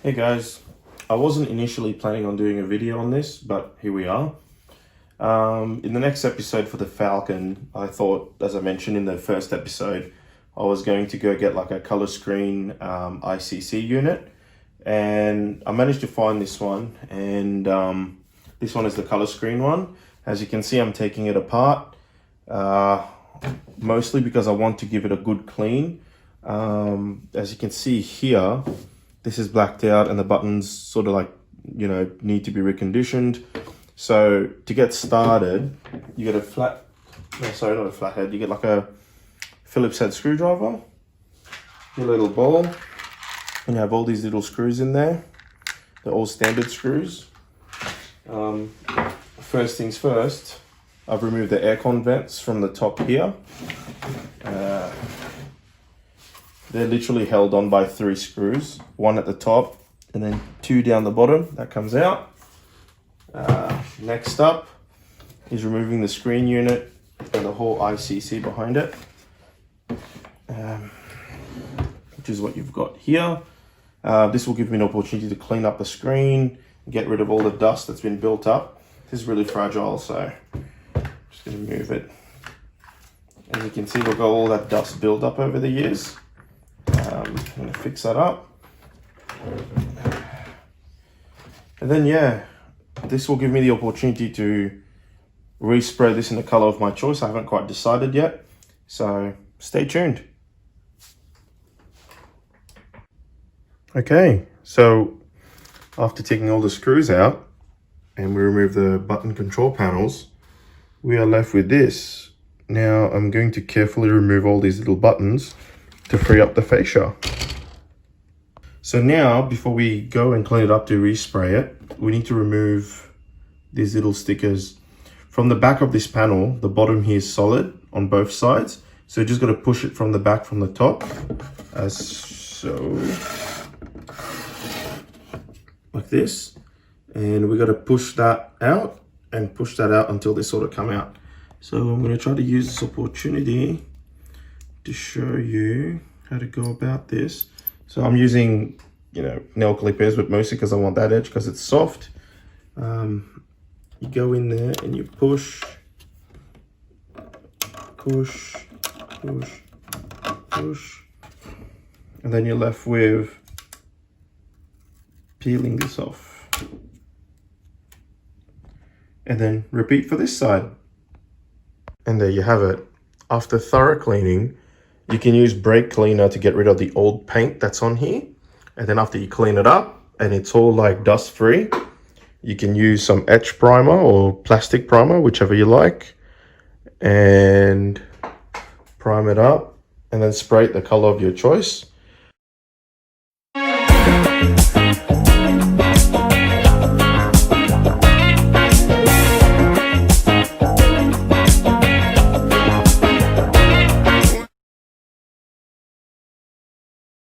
Hey guys, I wasn't initially planning on doing a video on this, but here we are. In the next episode for the Falcon, I thought, as I mentioned in the first episode, I was going to go get like a color screen ICC unit, and I managed to find this one, and this one is the color screen one. As you can see, I'm taking it apart, mostly because I want to give it a good clean. As you can see here, this is blacked out and the buttons sort of like, need to be reconditioned. So to get started, you get not a flathead, you get like a Phillips head screwdriver, your little ball, and you have all these little screws in there. They're all standard screws. First things first, I've removed the aircon vents from the top here. They're literally held on by 3 screws, one at the top and then 2 down the bottom. That comes out. Next up is removing the screen unit and the whole ICC behind it, which is what you've got here. This will give me an opportunity to clean up the screen, get rid of all the dust that's been built up. This is really fragile, so I'm just going to move it. As you can see, we've got all that dust built up over the years. I'm going to fix that up. And then, this will give me the opportunity to respray this in the color of my choice. I haven't quite decided yet, so stay tuned. Okay, so after taking all the screws out and we remove the button control panels, we are left with this. Now I'm going to carefully remove all these little buttons to free up the fascia. So now, before we go and clean it up to respray it, we need to remove these little stickers. From the back of this panel, the bottom here is solid on both sides. So you just got to push it from the back from the top, as so, like this. And we got to push that out and push that out until they sort of come out. So I'm going to try to use this opportunity to show you how to go about this. So I'm using, nail clippers, but mostly because I want that edge because it's soft. You go in there and you push, push, push, push, and then you're left with peeling this off. And then repeat for this side. And there you have it. After thorough cleaning, you can use brake cleaner to get rid of the old paint that's on here. And then after you clean it up and it's all like dust free, you can use some etch primer or plastic primer, whichever you like, and prime it up and then spray it the color of your choice.